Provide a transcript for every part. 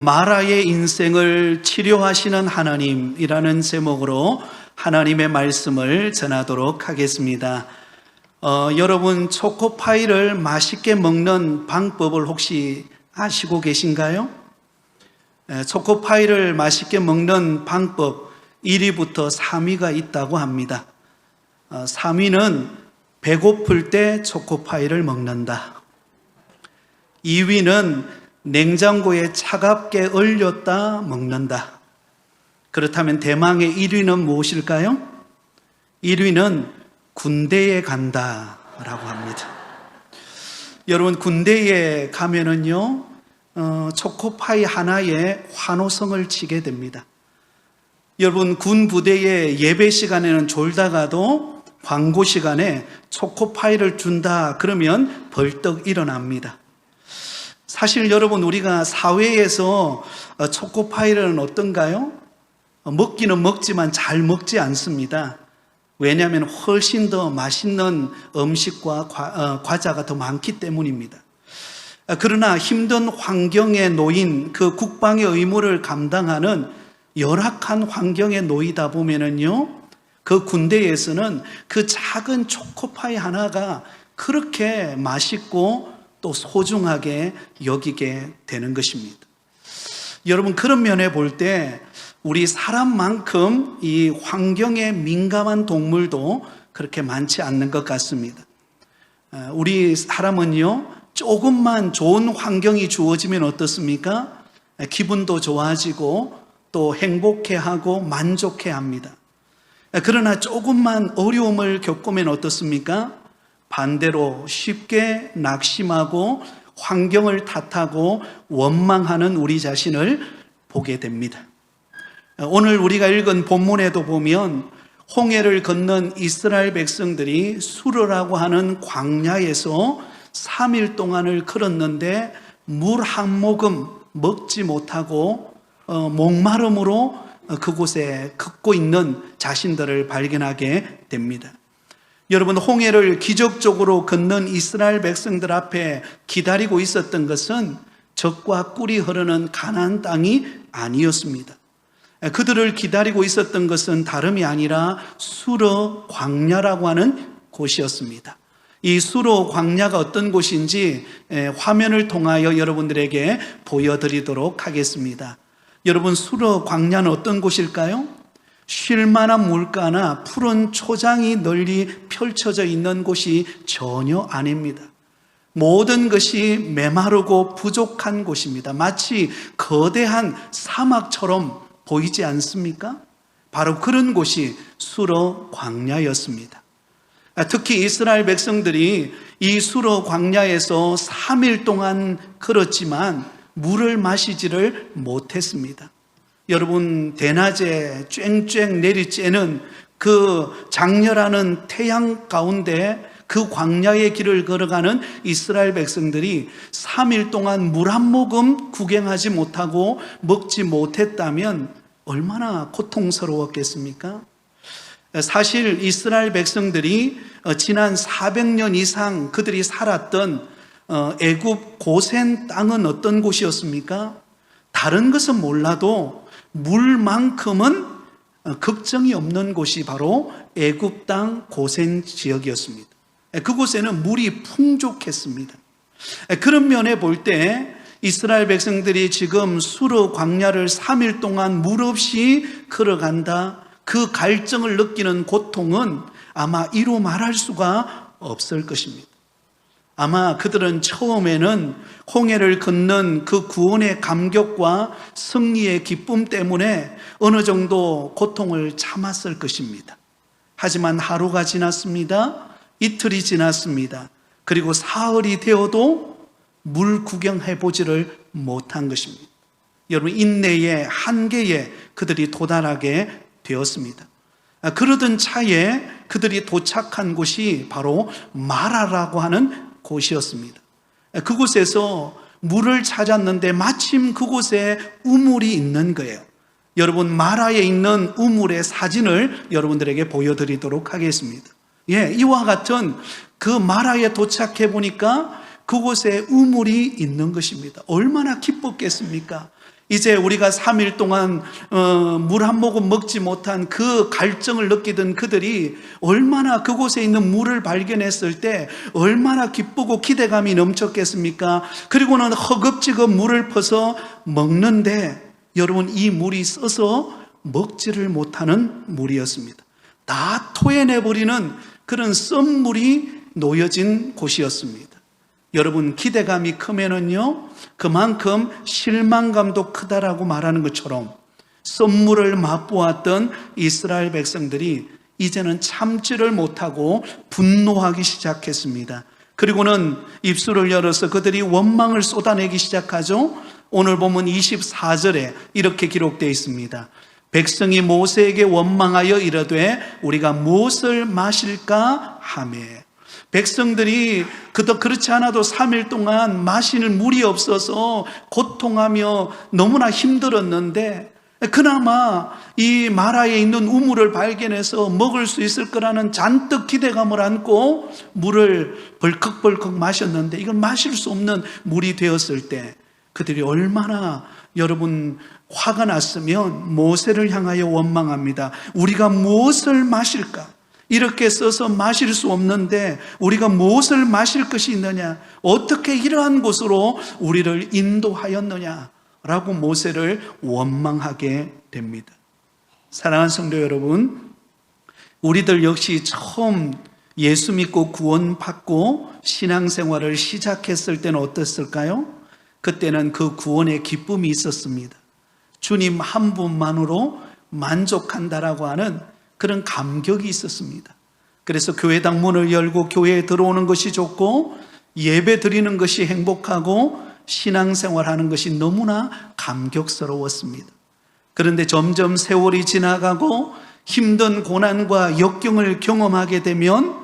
마라의 인생을 치료하시는 하나님이라는 제목으로 하나님의 말씀을 전하도록 하겠습니다. 여러분, 초코파이를 맛있게 먹는 방법을 혹시 아시고 계신가요? 초코파이를 맛있게 먹는 방법 1위부터 3위가 있다고 합니다. 3위는 배고플 때 초코파이를 먹는다. 2위는 냉장고에 차갑게 얼렸다 먹는다. 그렇다면 대망의 1위는 무엇일까요? 1위는 군대에 간다 라고 합니다. 여러분, 군대에 가면은요, 초코파이 하나에 환호성을 치게 됩니다. 여러분, 군 부대의 예배 시간에는 졸다가도 광고 시간에 초코파이를 준다 그러면 벌떡 일어납니다. 사실 여러분, 우리가 사회에서 초코파이는 어떤가요? 먹기는 먹지만 잘 먹지 않습니다. 왜냐하면 훨씬 더 맛있는 음식과 과자가 더 많기 때문입니다. 그러나 힘든 환경에 놓인 그 국방의 의무를 감당하는 열악한 환경에 놓이다 보면은요, 그 군대에서는 그 작은 초코파이 하나가 그렇게 맛있고 또 소중하게 여기게 되는 것입니다. 여러분, 그런 면에 볼 때 우리 사람만큼 이 환경에 민감한 동물도 그렇게 많지 않는 것 같습니다. 우리 사람은요, 조금만 좋은 환경이 주어지면 어떻습니까? 기분도 좋아지고 또 행복해하고 만족해합니다. 그러나 조금만 어려움을 겪으면 어떻습니까? 반대로 쉽게 낙심하고 환경을 탓하고 원망하는 우리 자신을 보게 됩니다. 오늘 우리가 읽은 본문에도 보면 홍해를 건넌 이스라엘 백성들이 수르라고 하는 광야에서 3일 동안을 걸었는데 물 한 모금 먹지 못하고 목마름으로 그곳에 걷고 있는 자신들을 발견하게 됩니다. 여러분, 홍해를 기적적으로 건넌 이스라엘 백성들 앞에 기다리고 있었던 것은 젖과 꿀이 흐르는 가나안 땅이 아니었습니다. 그들을 기다리고 있었던 것은 다름이 아니라 수르 광야라고 하는 곳이었습니다. 이 수르 광야가 어떤 곳인지 화면을 통하여 여러분들에게 보여드리도록 하겠습니다. 여러분, 수르 광야는 어떤 곳일까요? 쉴만한 물가나 푸른 초장이 널리 펼쳐져 있는 곳이 전혀 아닙니다. 모든 것이 메마르고 부족한 곳입니다. 마치 거대한 사막처럼 보이지 않습니까? 바로 그런 곳이 수르 광야였습니다. 특히 이스라엘 백성들이 이 수르 광야에서 3일 동안 걸었지만 물을 마시지를 못했습니다. 여러분, 대낮에 쨍쨍 내리쬐는 그 장렬하는 태양 가운데 그 광야의 길을 걸어가는 이스라엘 백성들이 3일 동안 물 한 모금 구경하지 못하고 먹지 못했다면 얼마나 고통스러웠겠습니까? 사실 이스라엘 백성들이 지난 400년 이상 그들이 살았던 애굽 고센 땅은 어떤 곳이었습니까? 다른 것은 몰라도 물만큼은 걱정이 없는 곳이 바로 애굽 땅 고센 지역이었습니다. 그곳에는 물이 풍족했습니다. 그런 면에 볼 때 이스라엘 백성들이 지금 수르 광야를 3일 동안 물 없이 걸어간다, 그 갈증을 느끼는 고통은 아마 이루 말할 수가 없을 것입니다. 아마 그들은 처음에는 홍해를 건넌 그 구원의 감격과 승리의 기쁨 때문에 어느 정도 고통을 참았을 것입니다. 하지만 하루가 지났습니다. 이틀이 지났습니다. 그리고 사흘이 되어도 물 구경해보지를 못한 것입니다. 여러분, 인내의 한계에 그들이 도달하게 되었습니다. 그러던 차에 그들이 도착한 곳이 바로 마라라고 하는 곳이었습니다. 그곳에서 물을 찾았는데 마침 그곳에 우물이 있는 거예요. 여러분, 마라에 있는 우물의 사진을 여러분들에게 보여드리도록 하겠습니다. 이와 같은 그 마라에 도착해 보니까 그곳에 우물이 있는 것입니다. 얼마나 기뻤겠습니까? 이제 우리가 3일 동안 물 한 모금 먹지 못한 그 갈증을 느끼던 그들이 얼마나 그곳에 있는 물을 발견했을 때 얼마나 기쁘고 기대감이 넘쳤겠습니까? 그리고는 허겁지겁 물을 퍼서 먹는데 여러분, 이 물이 써서 먹지를 못하는 물이었습니다. 다 토해내버리는 그런 썬물이 놓여진 곳이었습니다. 여러분, 기대감이 크면은요, 그만큼 실망감도 크다라고 말하는 것처럼 썬물을 맛보았던 이스라엘 백성들이 이제는 참지를 못하고 분노하기 시작했습니다. 그리고는 입술을 열어서 그들이 원망을 쏟아내기 시작하죠. 오늘 보면 24절에 이렇게 기록되어 있습니다. 백성이 모세에게 원망하여 이르되 우리가 무엇을 마실까 하매. 백성들이 그렇지 않아도 3일 동안 마실 물이 없어서 고통하며 너무나 힘들었는데 그나마 이 마라에 있는 우물을 발견해서 먹을 수 있을 거라는 잔뜩 기대감을 안고 물을 벌컥벌컥 마셨는데 이건 마실 수 없는 물이 되었을 때 그들이 얼마나 여러분 화가 났으면 모세를 향하여 원망합니다. 우리가 무엇을 마실까? 이렇게 써서 마실 수 없는데 우리가 무엇을 마실 것이 있느냐? 어떻게 이러한 곳으로 우리를 인도하였느냐? 라고 모세를 원망하게 됩니다. 사랑하는 성도 여러분, 우리들 역시 처음 예수 믿고 구원받고 신앙생활을 시작했을 때는 어땠을까요? 그때는 그 구원의 기쁨이 있었습니다. 주님 한 분만으로 만족한다라고 하는 그런 감격이 있었습니다. 그래서 교회당 문을 열고 교회에 들어오는 것이 좋고 예배 드리는 것이 행복하고 신앙생활하는 것이 너무나 감격스러웠습니다. 그런데 점점 세월이 지나가고 힘든 고난과 역경을 경험하게 되면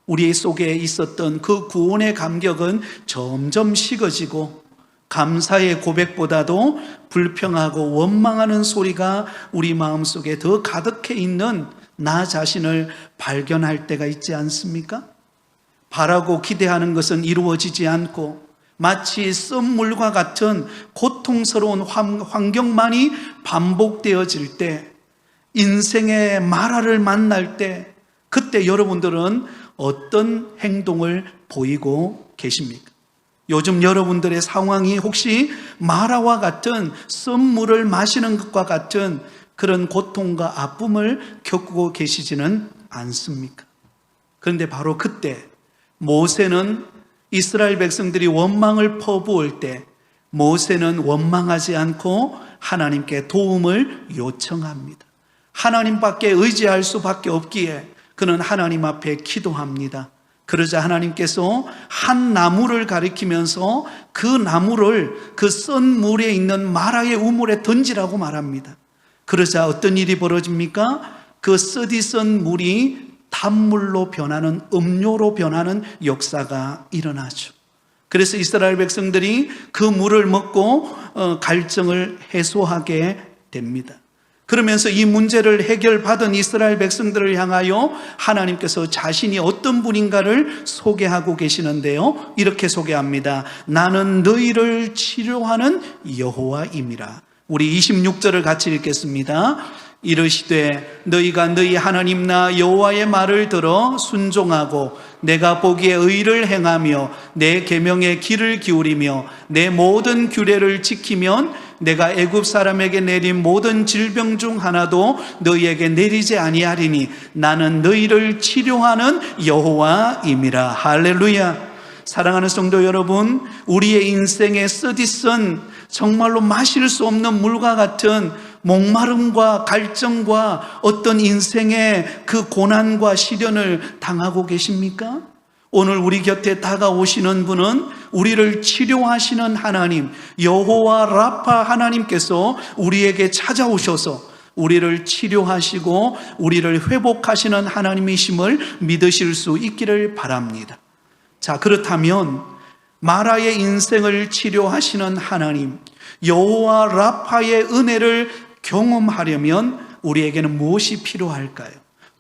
우리 속에 있었던 그 구원의 감격은 점점 식어지고 감사의 고백보다도 불평하고 원망하는 소리가 우리 마음속에 더 가득해 있는 나 자신을 발견할 때가 있지 않습니까? 바라고 기대하는 것은 이루어지지 않고 마치 썬물과 같은 고통스러운 환경만이 반복되어질 때, 인생의 마라를 만날 때, 그때 여러분들은 어떤 행동을 보이고 계십니까? 요즘 여러분들의 상황이 혹시 마라와 같은 썬물을 마시는 것과 같은 그런 고통과 아픔을 겪고 계시지는 않습니까? 그런데 바로 그때 모세는 이스라엘 백성들이 원망을 퍼부을 때 모세는 원망하지 않고 하나님께 도움을 요청합니다. 하나님밖에 의지할 수밖에 없기에 그는 하나님 앞에 기도합니다. 그러자 하나님께서 한 나무를 가리키면서 그 나무를 그 썬 물에 있는 마라의 우물에 던지라고 말합니다. 그러자 어떤 일이 벌어집니까? 그 썩이 썬 물이 단물로 변하는, 음료로 변하는 역사가 일어나죠. 그래서 이스라엘 백성들이 그 물을 먹고 갈증을 해소하게 됩니다. 그러면서 이 문제를 해결받은 이스라엘 백성들을 향하여 하나님께서 자신이 어떤 분인가를 소개하고 계시는데요, 이렇게 소개합니다. 나는 너희를 치료하는 여호와임이라. 우리 26절을 같이 읽겠습니다. 이르시되 너희가 너희 하나님 나 여호와의 말을 들어 순종하고 내가 보기에 의를 행하며 내 계명에 귀를 기울이며 내 모든 규례를 지키면 내가 애굽 사람에게 내린 모든 질병 중 하나도 너희에게 내리지 아니하리니 나는 너희를 치료하는 여호와임이라. 할렐루야. 사랑하는 성도 여러분, 우리의 인생의 쓰디쓴 정말로 마실 수 없는 물과 같은 목마름과 갈증과 어떤 인생의 그 고난과 시련을 당하고 계십니까? 오늘 우리 곁에 다가오시는 분은 우리를 치료하시는 하나님, 여호와 라파 하나님께서 우리에게 찾아오셔서 우리를 치료하시고 우리를 회복하시는 하나님이심을 믿으실 수 있기를 바랍니다. 자, 그렇다면 마라의 인생을 치료하시는 하나님, 여호와 라파의 은혜를 경험하려면 우리에게는 무엇이 필요할까요?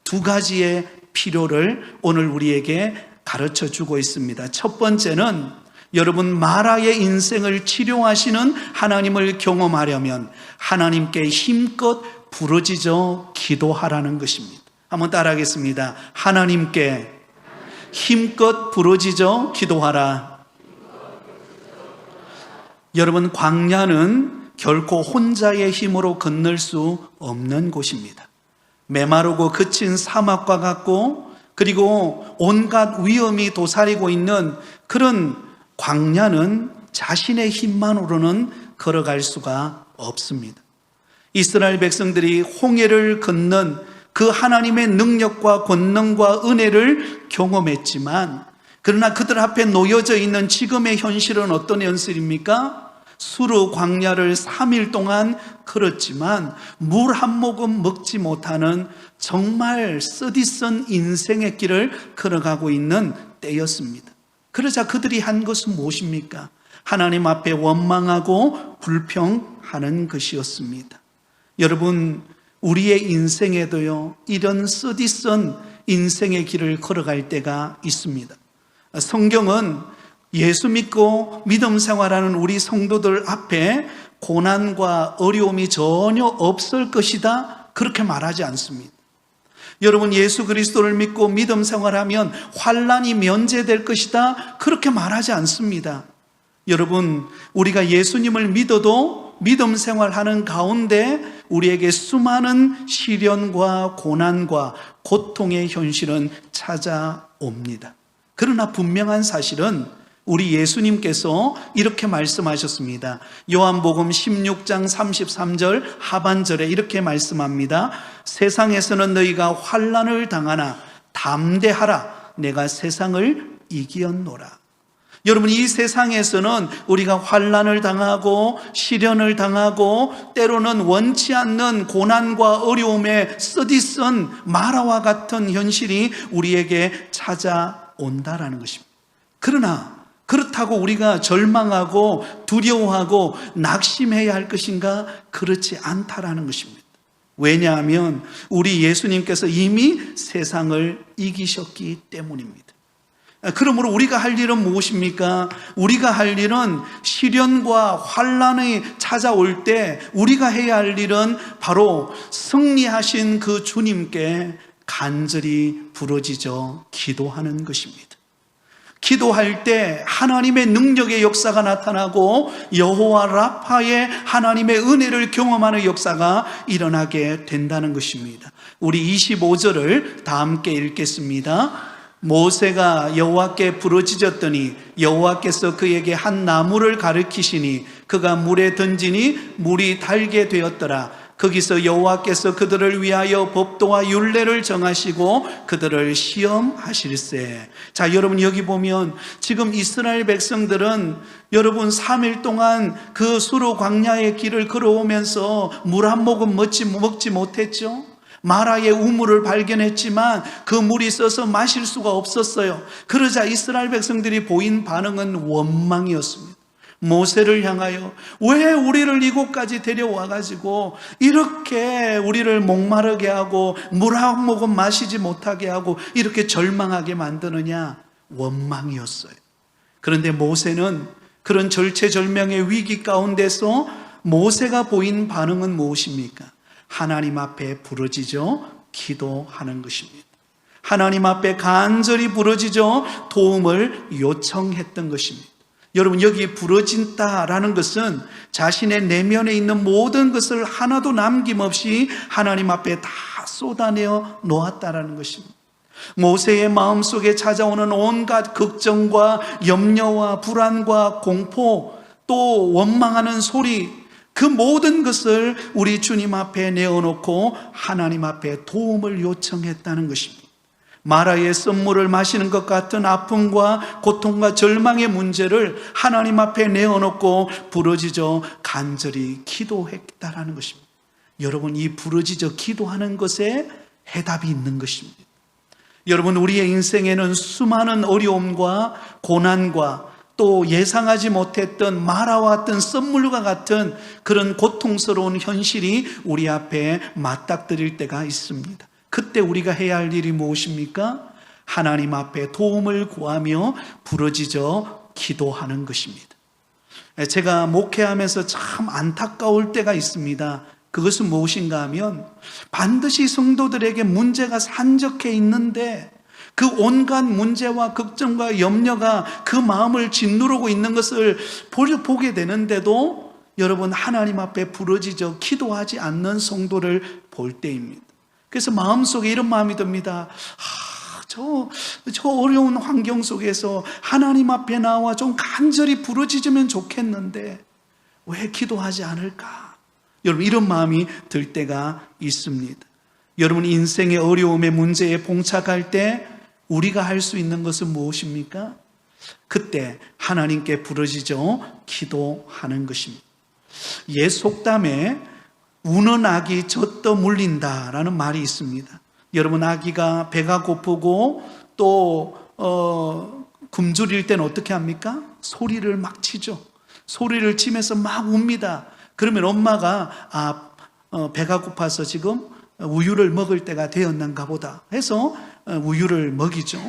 두 가지의 필요를 오늘 우리에게 가르쳐 주고 있습니다. 첫 번째는 여러분, 마라의 인생을 치료하시는 하나님을 경험하려면 하나님께 힘껏 부르짖어 기도하라는 것입니다. 한번 따라하겠습니다. 하나님께 힘껏 부르짖어 기도하라. 여러분, 광야는 결코 혼자의 힘으로 건널 수 없는 곳입니다. 메마르고 거친 사막과 같고, 그리고 온갖 위험이 도사리고 있는 그런 광야는 자신의 힘만으로는 걸어갈 수가 없습니다. 이스라엘 백성들이 홍해를 건넌 그 하나님의 능력과 권능과 은혜를 경험했지만, 그러나 그들 앞에 놓여져 있는 지금의 현실은 어떤 현실입니까? 수르 광야를 3일 동안 걸었지만 물 한 모금 먹지 못하는 정말 쓰디쓴 인생의 길을 걸어가고 있는 때였습니다. 그러자 그들이 한 것은 무엇입니까? 하나님 앞에 원망하고 불평하는 것이었습니다. 여러분, 우리의 인생에도요, 이런 쓰디쓴 인생의 길을 걸어갈 때가 있습니다. 성경은 예수 믿고 믿음 생활하는 우리 성도들 앞에 고난과 어려움이 전혀 없을 것이다, 그렇게 말하지 않습니다. 여러분, 예수 그리스도를 믿고 믿음 생활하면 환난이 면제될 것이다, 그렇게 말하지 않습니다. 여러분, 우리가 예수님을 믿어도 믿음 생활하는 가운데 우리에게 수많은 시련과 고난과 고통의 현실은 찾아옵니다. 그러나 분명한 사실은 우리 예수님께서 이렇게 말씀하셨습니다. 요한복음 16장 33절 하반절에 이렇게 말씀합니다. 세상에서는 너희가 환난을 당하나 담대하라, 내가 세상을 이기었노라. 여러분, 이 세상에서는 우리가 환난을 당하고 시련을 당하고 때로는 원치 않는 고난과 어려움에 쓰디쓴 마라와 같은 현실이 우리에게 찾아온다라는 것입니다. 그러나 그렇다고 우리가 절망하고 두려워하고 낙심해야 할 것인가? 그렇지 않다라는 것입니다. 왜냐하면 우리 예수님께서 이미 세상을 이기셨기 때문입니다. 그러므로 우리가 할 일은 무엇입니까? 우리가 할 일은 시련과 환난이 찾아올 때 우리가 해야 할 일은 바로 승리하신 그 주님께 간절히 부르짖어 기도하는 것입니다. 기도할 때 하나님의 능력의 역사가 나타나고 여호와 라파의 하나님의 은혜를 경험하는 역사가 일어나게 된다는 것입니다. 우리 25절을 다 함께 읽겠습니다. 모세가 여호와께 부르짖었더니 여호와께서 그에게 한 나무를 가르치시니 그가 물에 던지니 물이 달게 되었더라. 거기서 여호와께서 그들을 위하여 법도와 율례를 정하시고 그들을 시험하실세. 자, 여러분, 여기 보면 지금 이스라엘 백성들은 여러분 3일 동안 그 수르 광야의 길을 걸어오면서 물 한 모금 먹지 못했죠. 마라의 우물을 발견했지만 그 물이 써서 마실 수가 없었어요. 그러자 이스라엘 백성들이 보인 반응은 원망이었습니다. 모세를 향하여 왜 우리를 이곳까지 데려와가지고 이렇게 우리를 목마르게 하고 물 한 모금 마시지 못하게 하고 이렇게 절망하게 만드느냐, 원망이었어요. 그런데 모세는 그런 절체절명의 위기 가운데서 모세가 보인 반응은 무엇입니까? 하나님 앞에 부르짖어 기도하는 것입니다. 하나님 앞에 간절히 부르짖어 도움을 요청했던 것입니다. 여러분, 여기 부르짖다라는 것은 자신의 내면에 있는 모든 것을 하나도 남김없이 하나님 앞에 다 쏟아내어 놓았다라는 것입니다. 모세의 마음속에 찾아오는 온갖 걱정과 염려와 불안과 공포, 또 원망하는 소리, 그 모든 것을 우리 주님 앞에 내어놓고 하나님 앞에 도움을 요청했다는 것입니다. 마라의 썸물을 마시는 것 같은 아픔과 고통과 절망의 문제를 하나님 앞에 내어놓고 부르짖어 간절히 기도했다라는 것입니다. 여러분, 이 부르짖어 기도하는 것에 해답이 있는 것입니다. 여러분, 우리의 인생에는 수많은 어려움과 고난과 또 예상하지 못했던 마라와 같은 썸물과 같은 그런 고통스러운 현실이 우리 앞에 맞닥뜨릴 때가 있습니다. 그때 우리가 해야 할 일이 무엇입니까? 하나님 앞에 도움을 구하며 부르짖어 기도하는 것입니다. 제가 목회하면서 참 안타까울 때가 있습니다. 그것은 무엇인가 하면 반드시 성도들에게 문제가 산적해 있는데 그 온갖 문제와 걱정과 염려가 그 마음을 짓누르고 있는 것을 보게 되는데도 여러분 하나님 앞에 부르짖어 기도하지 않는 성도를 볼 때입니다. 그래서 마음속에 이런 마음이 듭니다. 저 어려운 환경 속에서 하나님 앞에 나와 좀 간절히 부르짖으면 좋겠는데 왜 기도하지 않을까? 여러분 이런 마음이 들 때가 있습니다. 여러분 인생의 어려움의 문제에 봉착할 때 우리가 할 수 있는 것은 무엇입니까? 그때 하나님께 부르짖어 기도하는 것입니다. 옛 속담에 우는 아기 젖더 물린다라는 말이 있습니다. 여러분 아기가 배가 고프고 또 굶주릴 때는 어떻게 합니까? 소리를 막 치죠. 소리를 치면서 막 웁니다. 그러면 엄마가 배가 고파서 지금 우유를 먹을 때가 되었는가 보다 해서 우유를 먹이죠.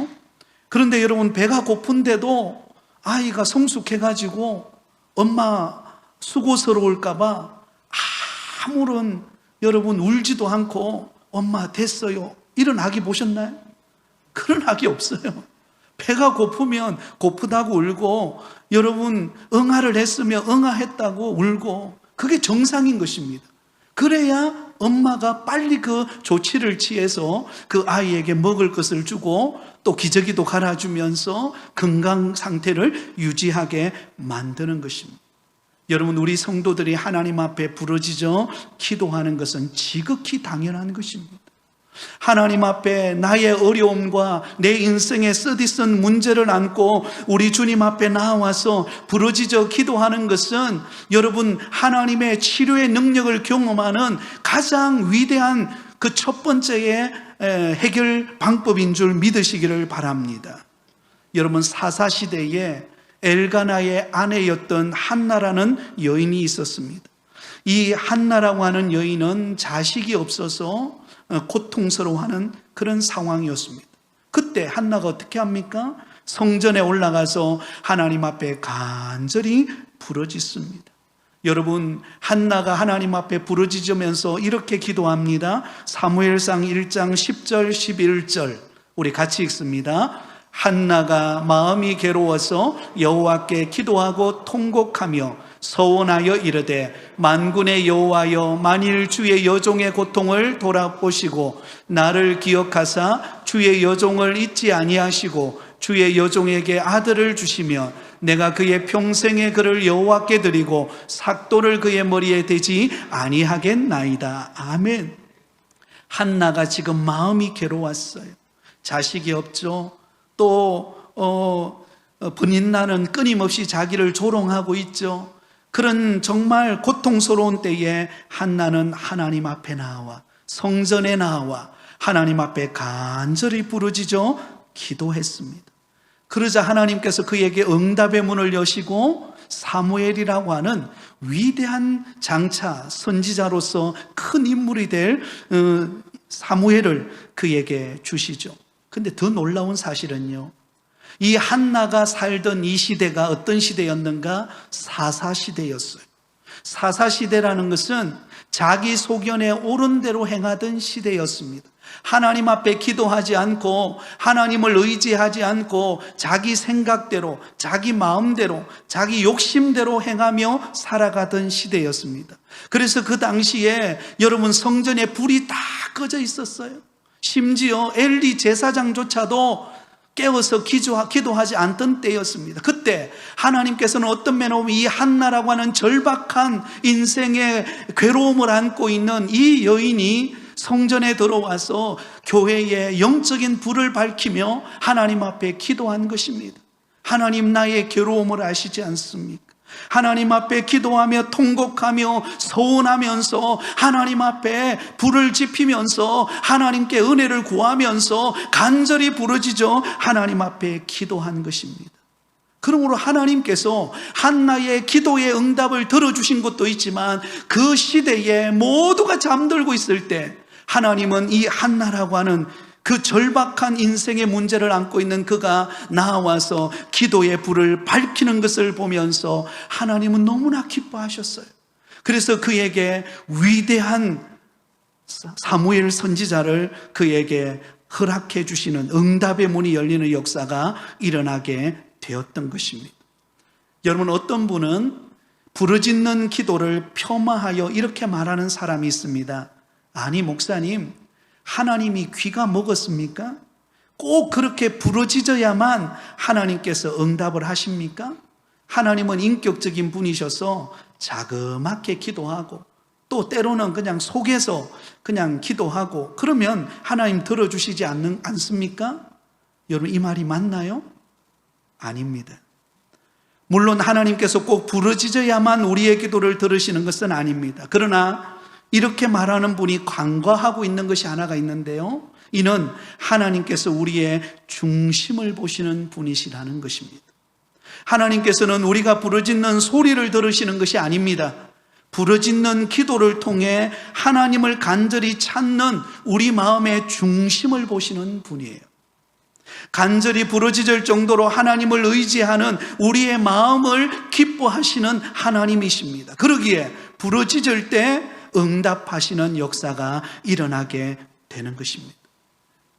그런데 여러분 배가 고픈데도 아이가 성숙해가지고 엄마 수고스러울까 봐 아무런 여러분 울지도 않고 엄마 됐어요 이런 아기 보셨나요? 그런 아기 없어요. 배가 고프면 고프다고 울고 여러분 응아를 했으면 응아했다고 울고 그게 정상인 것입니다. 그래야 엄마가 빨리 그 조치를 취해서 그 아이에게 먹을 것을 주고 또 기저귀도 갈아주면서 건강 상태를 유지하게 만드는 것입니다. 여러분 우리 성도들이 하나님 앞에 부르짖어 기도하는 것은 지극히 당연한 것입니다. 하나님 앞에 나의 어려움과 내 인생의 쓰디쓴 문제를 안고 우리 주님 앞에 나와서 부르짖어 기도하는 것은 여러분 하나님의 치료의 능력을 경험하는 가장 위대한 그 첫 번째의 해결 방법인 줄 믿으시기를 바랍니다. 여러분 사사시대에 엘가나의 아내였던 한나라는 여인이 있었습니다. 이 한나라고 하는 여인은 자식이 없어서 고통스러워하는 그런 상황이었습니다. 그때 한나가 어떻게 합니까? 성전에 올라가서 하나님 앞에 간절히 부르짖습니다. 여러분 한나가 하나님 앞에 부르짖으면서 이렇게 기도합니다. 사무엘상 1장 10절 11절 우리 같이 읽습니다. 한나가 마음이 괴로워서 여호와께 기도하고 통곡하며 서원하여 이르되 만군의 여호와여 만일 주의 여종의 고통을 돌아보시고 나를 기억하사 주의 여종을 잊지 아니하시고 주의 여종에게 아들을 주시며 내가 그의 평생의 그를 여호와께 드리고 삭도를 그의 머리에 대지 아니하겠나이다. 아멘. 한나가 지금 마음이 괴로웠어요. 자식이 없죠. 또 분인나는 끊임없이 자기를 조롱하고 있죠. 그런 정말 고통스러운 때에 한나는 하나님 앞에 나와 성전에 나와 하나님 앞에 간절히 부르짖어 기도했습니다. 그러자 하나님께서 그에게 응답의 문을 여시고 사무엘이라고 하는 위대한 장차 선지자로서 큰 인물이 될 사무엘을 그에게 주시죠. 근데 더 놀라운 사실은요, 이 한나가 살던 이 시대가 어떤 시대였는가? 사사시대였어요. 사사시대라는 것은 자기 소견에 옳은 대로 행하던 시대였습니다. 하나님 앞에 기도하지 않고 하나님을 의지하지 않고 자기 생각대로 자기 마음대로 자기 욕심대로 행하며 살아가던 시대였습니다. 그래서 그 당시에 여러분 성전에 불이 다 꺼져 있었어요. 심지어 엘리 제사장조차도 깨워서 기도하지 않던 때였습니다. 그때 하나님께서는 어떤 면에 보면 이 한나라고 하는 절박한 인생의 괴로움을 안고 있는 이 여인이 성전에 들어와서 교회의 영적인 불을 밝히며 하나님 앞에 기도한 것입니다. 하나님 나의 괴로움을 아시지 않습니까? 하나님 앞에 기도하며 통곡하며 서원하면서 하나님 앞에 불을 지피면서 하나님께 은혜를 구하면서 간절히 부르짖어 하나님 앞에 기도한 것입니다. 그러므로 하나님께서 한나의 기도의 응답을 들어주신 것도 있지만 그 시대에 모두가 잠들고 있을 때 하나님은 이 한나라고 하는 그 절박한 인생의 문제를 안고 있는 그가 나와서 기도의 불을 밝히는 것을 보면서 하나님은 너무나 기뻐하셨어요. 그래서 그에게 위대한 사무엘 선지자를 그에게 허락해 주시는 응답의 문이 열리는 역사가 일어나게 되었던 것입니다. 여러분, 어떤 분은 부르짖는 기도를 폄하하여 이렇게 말하는 사람이 있습니다. 아니 목사님, 하나님이 귀가 먹었습니까? 꼭 그렇게 부르짖어야만 하나님께서 응답을 하십니까? 하나님은 인격적인 분이셔서 자그맣게 기도하고 또 때로는 그냥 속에서 그냥 기도하고 그러면 하나님 들어주시지 않습니까? 여러분, 이 말이 맞나요? 아닙니다. 물론 하나님께서 꼭 부르짖어야만 우리의 기도를 들으시는 것은 아닙니다. 그러나 이렇게 말하는 분이 간과하고 있는 것이 하나가 있는데요, 이는 하나님께서 우리의 중심을 보시는 분이시라는 것입니다. 하나님께서는 우리가 부르짖는 소리를 들으시는 것이 아닙니다. 부르짖는 기도를 통해 하나님을 간절히 찾는 우리 마음의 중심을 보시는 분이에요. 간절히 부르짖을 정도로 하나님을 의지하는 우리의 마음을 기뻐하시는 하나님이십니다. 그러기에 부르짖을 때 응답하시는 역사가 일어나게 되는 것입니다.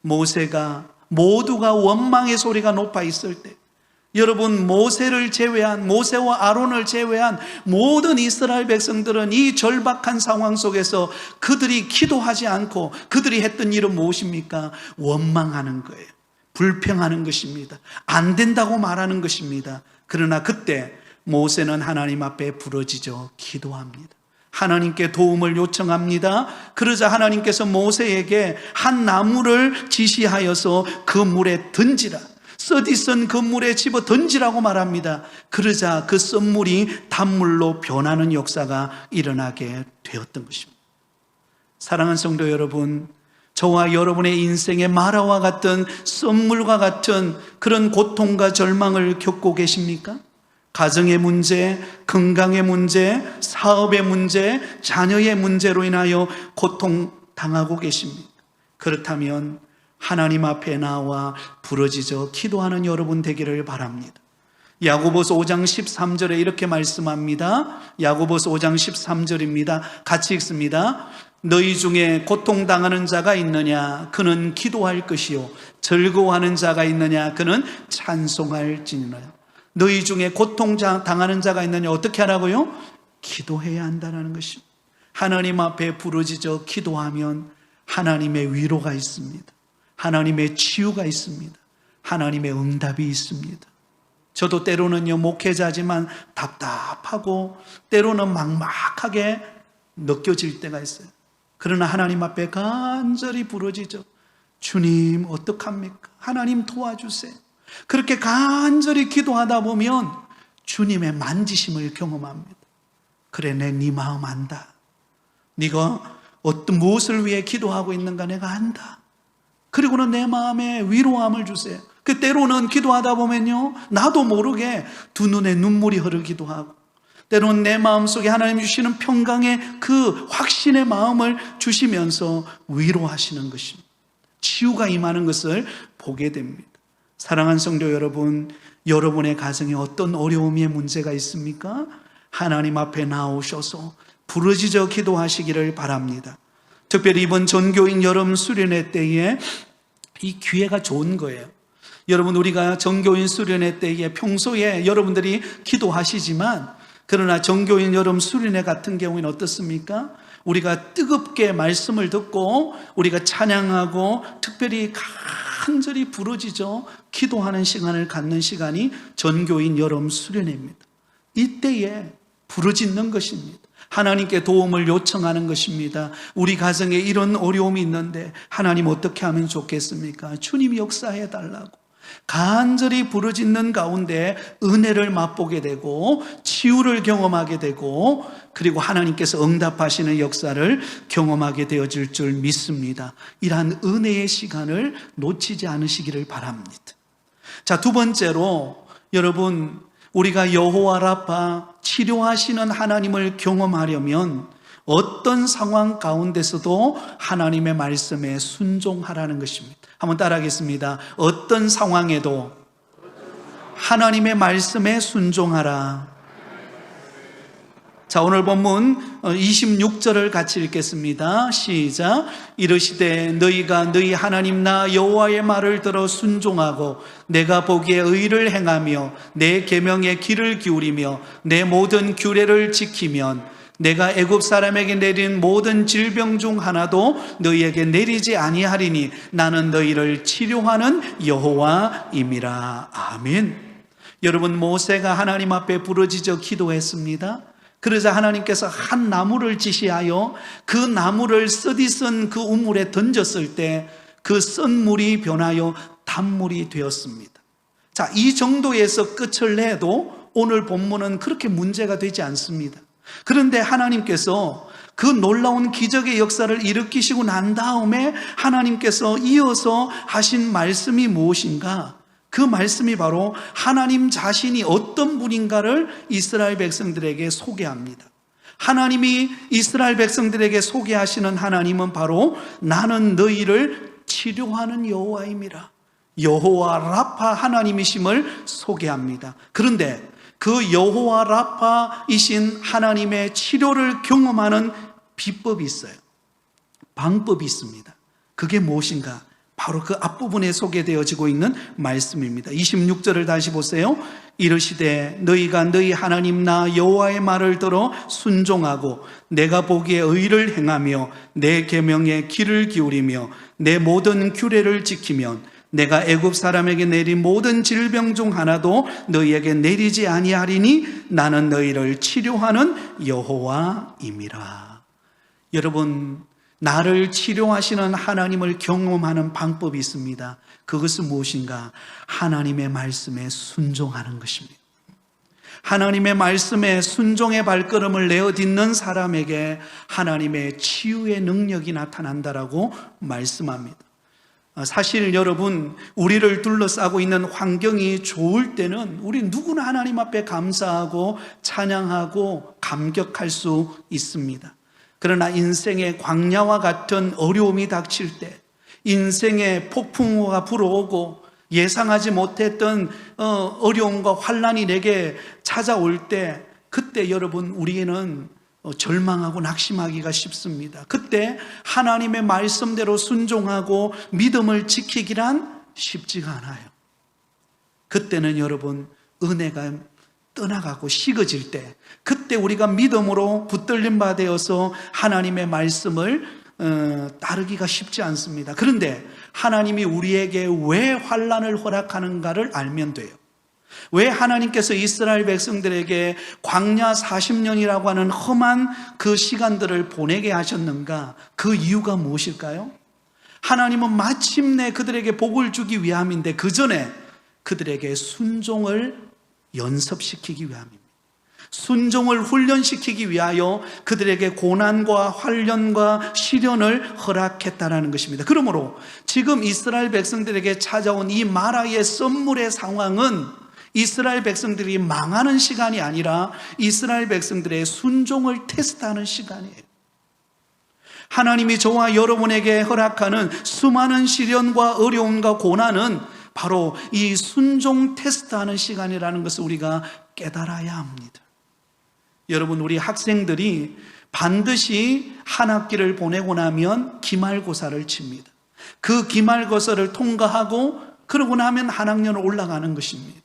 모세가 모두가 원망의 소리가 높아 있을 때, 여러분, 모세와 아론을 제외한 모든 이스라엘 백성들은 이 절박한 상황 속에서 그들이 기도하지 않고 그들이 했던 일은 무엇입니까? 원망하는 거예요. 불평하는 것입니다. 안 된다고 말하는 것입니다. 그러나 그때 모세는 하나님 앞에 부르짖어 기도합니다. 하나님께 도움을 요청합니다. 그러자 하나님께서 모세에게 한 나무를 지시하여서 그 물에 던지라, 썩이선 그 물에 집어 던지라고 말합니다. 그러자 그 썬물이 단물로 변하는 역사가 일어나게 되었던 것입니다. 사랑하는 성도 여러분, 저와 여러분의 인생의 마라와 같은 썬물과 같은 그런 고통과 절망을 겪고 계십니까? 가정의 문제, 건강의 문제, 사업의 문제, 자녀의 문제로 인하여 고통당하고 계십니까? 그렇다면 하나님 앞에 나와 부르짖어 기도하는 여러분 되기를 바랍니다. 야고보서 5장 13절에 이렇게 말씀합니다. 야고보서 5장 13절입니다. 같이 읽습니다. 너희 중에 고통당하는 자가 있느냐? 그는 기도할 것이요. 즐거워하는 자가 있느냐? 그는 찬송할지니라. 너희 중에 고통당하는 자가 있느냐? 어떻게 하라고요? 기도해야 한다는 것입니다. 하나님 앞에 부르짖어 기도하면 하나님의 위로가 있습니다. 하나님의 치유가 있습니다. 하나님의 응답이 있습니다. 저도 때로는요, 목회자지만 답답하고 때로는 막막하게 느껴질 때가 있어요. 그러나 하나님 앞에 간절히 부르짖어 주님 어떡합니까? 하나님 도와주세요. 그렇게 간절히 기도하다 보면 주님의 만지심을 경험합니다. 그래, 내 네 마음 안다. 네가 무엇을 위해 기도하고 있는가 내가 안다. 그리고는 내 마음에 위로함을 주세요. 그 때로는 기도하다 보면요, 나도 모르게 두 눈에 눈물이 흐르기도 하고, 때로는 내 마음속에 하나님 주시는 평강의 그 확신의 마음을 주시면서 위로하시는 것입니다. 치유가 임하는 것을 보게 됩니다. 사랑하는 성도 여러분, 여러분의 가정에 어떤 어려움의 문제가 있습니까? 하나님 앞에 나오셔서 부르짖어 기도하시기를 바랍니다. 특별히 이번 전교인 여름 수련회 때에 이 기회가 좋은 거예요. 여러분, 우리가 전교인 수련회 때에 평소에 여러분들이 기도하시지만, 그러나 전교인 여름 수련회 같은 경우는 어떻습니까? 우리가 뜨겁게 말씀을 듣고 우리가 찬양하고 특별히 간절히 부르짖어 기도하는 시간을 갖는 시간이 전교인 여름 수련회입니다. 이때에 부르짖는 것입니다. 하나님께 도움을 요청하는 것입니다. 우리 가정에 이런 어려움이 있는데 하나님 어떻게 하면 좋겠습니까? 주님이 역사해 달라고 간절히 부르짖는 가운데 은혜를 맛보게 되고 치유를 경험하게 되고, 그리고 하나님께서 응답하시는 역사를 경험하게 되어질 줄 믿습니다. 이러한 은혜의 시간을 놓치지 않으시기를 바랍니다. 자, 두 번째로 여러분, 우리가 여호와 라파 치료하시는 하나님을 경험하려면 어떤 상황 가운데서도 하나님의 말씀에 순종하라는 것입니다. 한번 따라하겠습니다. 어떤 상황에도 하나님의 말씀에 순종하라. 자, 오늘 본문 26절을 같이 읽겠습니다. 시작. 이르시되 너희가 너희 하나님 나 여호와의 말을 들어 순종하고 내가 보기에 의를 행하며 내 계명에 귀를 기울이며 내 모든 규례를 지키면 내가 애굽 사람에게 내린 모든 질병 중 하나도 너희에게 내리지 아니하리니 나는 너희를 치료하는 여호와임이라. 아멘. 여러분, 모세가 하나님 앞에 부르짖어 기도했습니다. 그러자 하나님께서 한 나무를 지시하여 그 나무를 쓰디쓴 그 우물에 던졌을 때 그 쓴 물이 변하여 단물이 되었습니다. 자, 이 정도에서 끝을 내도 오늘 본문은 그렇게 문제가 되지 않습니다. 그런데 하나님께서 그 놀라운 기적의 역사를 일으키시고 난 다음에 하나님께서 이어서 하신 말씀이 무엇인가? 그 말씀이 바로 하나님 자신이 어떤 분인가를 이스라엘 백성들에게 소개합니다. 하나님이 이스라엘 백성들에게 소개하시는 하나님은 바로 나는 너희를 치료하는 여호와임이라. 여호와 라파 하나님이심을 소개합니다. 그런데 그 여호와 라파이신 하나님의 치료를 경험하는 비법이 있어요. 방법이 있습니다. 그게 무엇인가? 바로 그 앞부분에 소개되어지고 있는 말씀입니다. 26절을 다시 보세요. 이르시되 너희가 너희 하나님 나 여호와의 말을 들어 순종하고 내가 보기에 의를 행하며 내 계명에 귀를 기울이며 내 모든 규례를 지키면 내가 애굽 사람에게 내린 모든 질병 중 하나도 너희에게 내리지 아니하리니 나는 너희를 치료하는 여호와임이라. 여러분, 나를 치료하시는 하나님을 경험하는 방법이 있습니다. 그것은 무엇인가? 하나님의 말씀에 순종하는 것입니다. 하나님의 말씀에 순종의 발걸음을 내어딛는 사람에게 하나님의 치유의 능력이 나타난다라고 말씀합니다. 사실 여러분, 우리를 둘러싸고 있는 환경이 좋을 때는 우리 누구나 하나님 앞에 감사하고 찬양하고 감격할 수 있습니다. 그러나 인생의 광야와 같은 어려움이 닥칠 때, 인생의 폭풍우가 불어오고 예상하지 못했던 어려움과 환난이 내게 찾아올 때, 그때 여러분 우리는 절망하고 낙심하기가 쉽습니다. 그때 하나님의 말씀대로 순종하고 믿음을 지키기란 쉽지가 않아요. 그때는 여러분 은혜가 떠나가고 식어질 때, 그때 우리가 믿음으로 붙들림 바 되어서 하나님의 말씀을 따르기가 쉽지 않습니다. 그런데 하나님이 우리에게 왜 환난을 허락하는가를 알면 돼요. 왜 하나님께서 이스라엘 백성들에게 광야 40년이라고 하는 험한 그 시간들을 보내게 하셨는가? 그 이유가 무엇일까요? 하나님은 마침내 그들에게 복을 주기 위함인데 그 전에 그들에게 순종을 연습시키기 위함입니다. 순종을 훈련시키기 위하여 그들에게 고난과 환련과 시련을 허락했다라는 것입니다. 그러므로 지금 이스라엘 백성들에게 찾아온 이 마라의 썸물의 상황은 이스라엘 백성들이 망하는 시간이 아니라 이스라엘 백성들의 순종을 테스트하는 시간이에요. 하나님이 저와 여러분에게 허락하는 수많은 시련과 어려움과 고난은 바로 이 순종 테스트하는 시간이라는 것을 우리가 깨달아야 합니다. 여러분, 우리 학생들이 반드시 한 학기를 보내고 나면 기말고사를 칩니다. 그 기말고사를 통과하고 그러고 나면 한 학년을 올라가는 것입니다.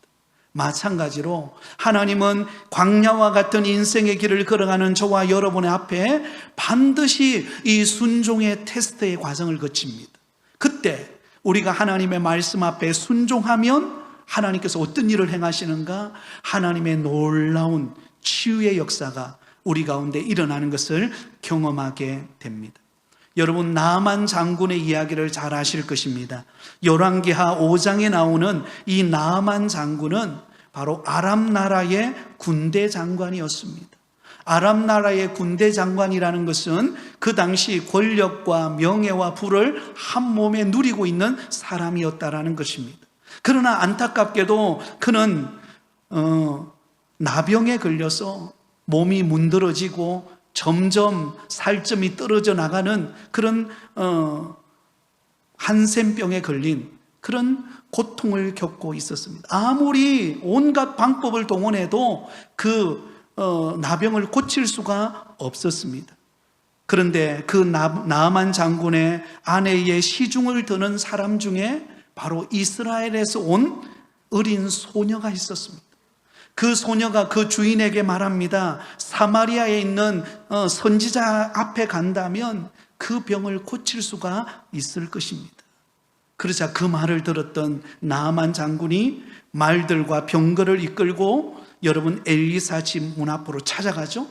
마찬가지로 하나님은 광야와 같은 인생의 길을 걸어가는 저와 여러분의 앞에 반드시 이 순종의 테스트의 과정을 거칩니다. 그때 우리가 하나님의 말씀 앞에 순종하면 하나님께서 어떤 일을 행하시는가? 하나님의 놀라운 치유의 역사가 우리 가운데 일어나는 것을 경험하게 됩니다. 여러분, 나만 장군의 이야기를 잘 아실 것입니다. 열왕기하 5장에 나오는 이 나만 장군은 바로 아람 나라의 군대 장관이었습니다. 아람 나라의 군대 장관이라는 것은 그 당시 권력과 명예와 부를 한 몸에 누리고 있는 사람이었다라는 것입니다. 그러나 안타깝게도 그는 나병에 걸려서 몸이 문드러지고 점점 살점이 떨어져 나가는 그런 한센병에 걸린 그런 고통을 겪고 있었습니다. 아무리 온갖 방법을 동원해도 그 나병을 고칠 수가 없었습니다. 그런데 그 나아만 장군의 아내의 시중을 드는 사람 중에 바로 이스라엘에서 온 어린 소녀가 있었습니다. 그 소녀가 그 주인에게 말합니다. 사마리아에 있는 선지자 앞에 간다면 그 병을 고칠 수가 있을 것입니다. 그러자 그 말을 들었던 나아만 장군이 말들과 병거를 이끌고 여러분 엘리사 집 문 앞으로 찾아가죠.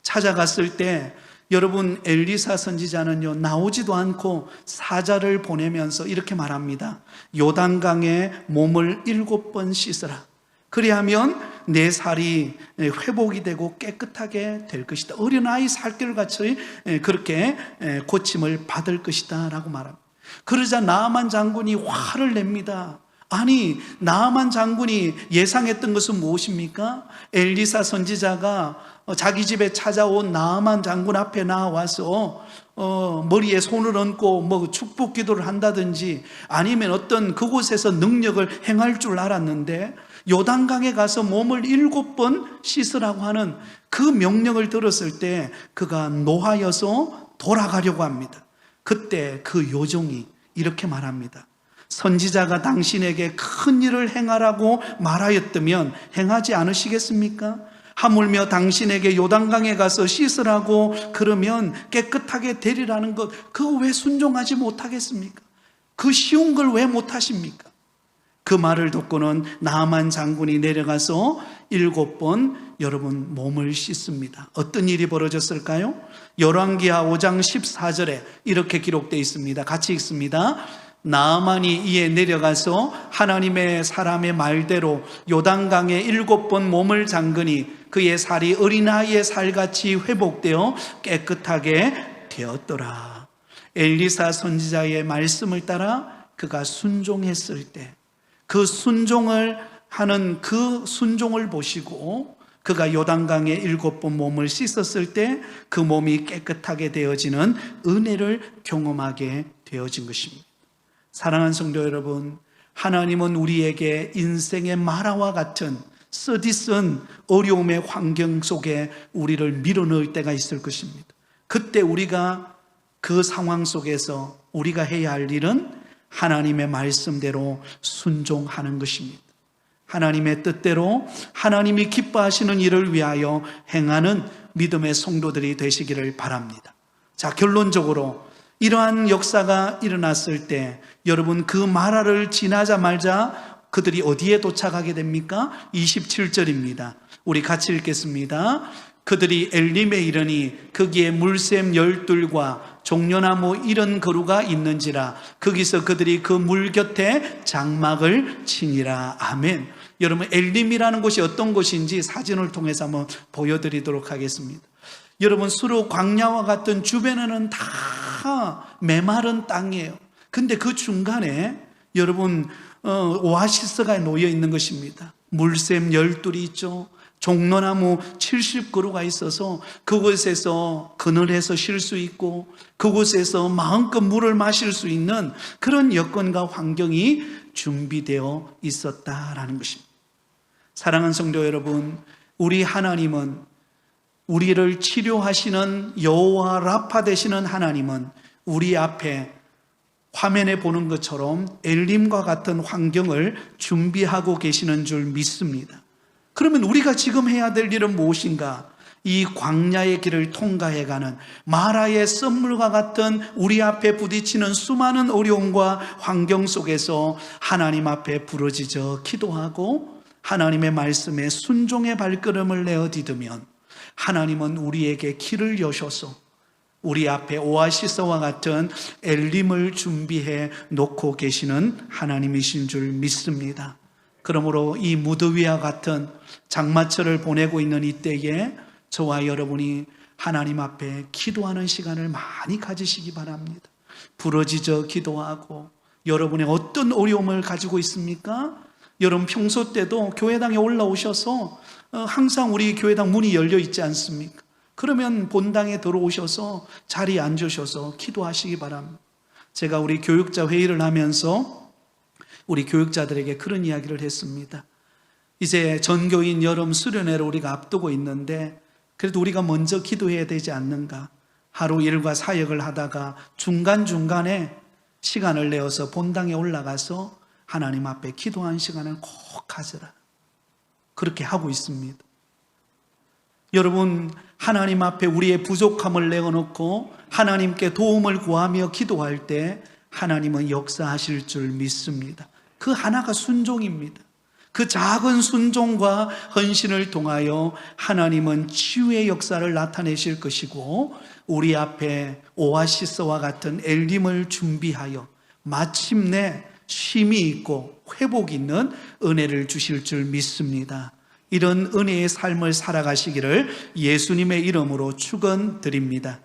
찾아갔을 때 여러분 엘리사 선지자는요 나오지도 않고 사자를 보내면서 이렇게 말합니다. 요단강에 몸을 7번 씻으라. 그리하면 내 살이 회복이 되고 깨끗하게 될 것이다. 어린아이 살결같이 그렇게 고침을 받을 것이다 라고 말합니다. 그러자 나아만 장군이 화를 냅니다. 아니, 나아만 장군이 예상했던 것은 무엇입니까? 엘리사 선지자가 자기 집에 찾아온 나아만 장군 앞에 나와서 머리에 손을 얹고 뭐 축복 기도를 한다든지 아니면 어떤 그곳에서 능력을 행할 줄 알았는데 요단강에 가서 몸을 7번 씻으라고 하는 그 명령을 들었을 때 그가 노하여서 돌아가려고 합니다. 그때 그 요종이 이렇게 말합니다. 선지자가 당신에게 큰 일을 행하라고 말하였다면 행하지 않으시겠습니까? 하물며 당신에게 요단강에 가서 씻으라고 그러면 깨끗하게 되리라는 것, 그거 왜 순종하지 못하겠습니까? 그 쉬운 걸 왜 못하십니까? 그 말을 듣고는 나아만 장군이 내려가서 7번 여러분 몸을 씻습니다. 어떤 일이 벌어졌을까요? 열왕기하 5장 14절에 이렇게 기록되어 있습니다. 같이 읽습니다. 나아만이 이에 내려가서 하나님의 사람의 말대로 요단강에 7번 몸을 잠그니 그의 살이 어린아이의 살같이 회복되어 깨끗하게 되었더라. 엘리사 선지자의 말씀을 따라 그가 순종했을 때 그 순종을 하는 그 순종을 보시고 그가 요단강에 7번 몸을 씻었을 때 그 몸이 깨끗하게 되어지는 은혜를 경험하게 되어진 것입니다. 사랑하는 성도 여러분, 하나님은 우리에게 인생의 마라와 같은 쓰디쓴 어려움의 환경 속에 우리를 밀어넣을 때가 있을 것입니다. 그때 우리가 그 상황 속에서 우리가 해야 할 일은 하나님의 말씀대로 순종하는 것입니다. 하나님의 뜻대로 하나님이 기뻐하시는 일을 위하여 행하는 믿음의 성도들이 되시기를 바랍니다. 자, 결론적으로 이러한 역사가 일어났을 때 여러분 그 마라를 지나자마자 그들이 어디에 도착하게 됩니까? 27절입니다. 우리 같이 읽겠습니다. 그들이 엘림에 이르니 거기에 물샘 12과 종려나무 이런 그루가 있는지라 거기서 그들이 그 물 곁에 장막을 치니라. 아멘. 여러분 엘림이라는 곳이 어떤 곳인지 사진을 통해서 한번 보여드리도록 하겠습니다. 여러분 수로 광야와 같은 주변에는 다 메마른 땅이에요. 근데 그 중간에 여러분 오아시스가 놓여 있는 것입니다. 물샘 12이 있죠. 종려나무 70그루가 있어서 그곳에서 그늘에서 쉴 수 있고 그곳에서 마음껏 물을 마실 수 있는 그런 여건과 환경이 준비되어 있었다라는 것입니다. 사랑하는 성도 여러분, 우리 하나님은 우리를 치료하시는 여호와 라파 되시는 하나님은 우리 앞에 화면에 보는 것처럼 엘림과 같은 환경을 준비하고 계시는 줄 믿습니다. 그러면 우리가 지금 해야 될 일은 무엇인가? 이 광야의 길을 통과해가는 마라의 썰물과 같은 우리 앞에 부딪히는 수많은 어려움과 환경 속에서 하나님 앞에 부르짖어 기도하고 하나님의 말씀에 순종의 발걸음을 내어 디디면 하나님은 우리에게 길을 여셔서 우리 앞에 오아시스와 같은 엘림을 준비해 놓고 계시는 하나님이신 줄 믿습니다. 그러므로 이 무더위와 같은 장마철을 보내고 있는 이때에 저와 여러분이 하나님 앞에 기도하는 시간을 많이 가지시기 바랍니다. 부르짖어 기도하고 여러분의 어떤 어려움을 가지고 있습니까? 여러분 평소 때도 교회당에 올라오셔서 항상 우리 교회당 문이 열려 있지 않습니까? 그러면 본당에 들어오셔서 자리에 앉으셔서 기도하시기 바랍니다. 제가 우리 교육자 회의를 하면서 우리 교육자들에게 그런 이야기를 했습니다. 이제 전교인 여름 수련회를 우리가 앞두고 있는데 그래도 우리가 먼저 기도해야 되지 않는가? 하루 일과 사역을 하다가 중간중간에 시간을 내어서 본당에 올라가서 하나님 앞에 기도하는 시간을 꼭 가져라. 그렇게 하고 있습니다. 여러분, 하나님 앞에 우리의 부족함을 내어놓고 하나님께 도움을 구하며 기도할 때 하나님은 역사하실 줄 믿습니다. 그 하나가 순종입니다. 그 작은 순종과 헌신을 통하여 하나님은 치유의 역사를 나타내실 것이고 우리 앞에 오아시스와 같은 엘림을 준비하여 마침내 쉼이 있고 회복이 있는 은혜를 주실 줄 믿습니다. 이런 은혜의 삶을 살아가시기를 예수님의 이름으로 축원드립니다.